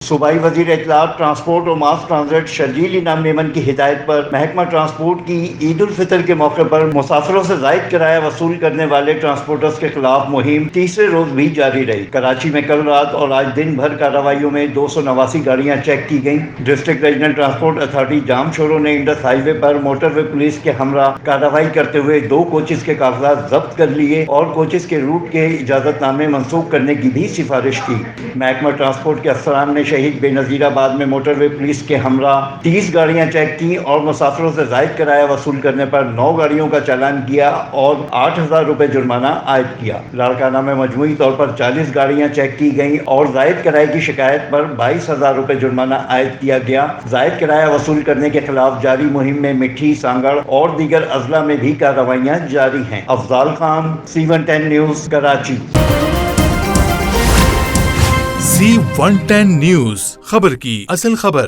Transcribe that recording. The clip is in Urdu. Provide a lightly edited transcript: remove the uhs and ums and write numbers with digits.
صوبائی وزیر اطلاعات ٹرانسپورٹ اور ماس ٹرانزٹ شرجیل انعام میمن کی ہدایت پر محکمہ ٹرانسپورٹ کی عید الفطر کے موقع پر مسافروں سے زائد کرایہ وصول کرنے والے ٹرانسپورٹرز کے خلاف مہم تیسرے روز بھی جاری رہی۔ کراچی میں کل رات اور آج دن بھر کارروائیوں میں 289 گاڑیاں چیک کی گئیں۔ ڈسٹرکٹ ریجنل ٹرانسپورٹ اتھارٹی جام شوروں نے انڈس ہائی وے پر موٹر وے پولیس کے ہمراہ کارروائی کرتے ہوئے 2 کوچز کے کاغذات ضبط کر لیے اور کوچز کے روٹ کے اجازت نامے منسوخ کرنے کی بھی سفارش کی۔ محکمہ ٹرانسپورٹ کے افسران نے شہید بے نظیر آباد میں موٹر وے پولیس کے ہمراہ 30 گاڑیاں چیک کی اور مسافروں سے زائد کرایہ وصول کرنے پر 9 گاڑیوں کا چالان کیا اور 8,000 روپے جرمانہ عائد کیا۔ لاڑکانہ میں مجموعی طور پر 40 گاڑیاں چیک کی گئیں اور زائد کرایے کی شکایت پر 22,000 روپے جرمانہ عائد کیا گیا۔ زائد کرایہ وصول کرنے کے خلاف جاری مہم میں مٹھی، سانگڑ اور دیگر اضلاع میں بھی کارروائیاں جاری ہیں۔ Afzal Khan, C110 news, Karachi. C110 news, خبر کی اصل خبر۔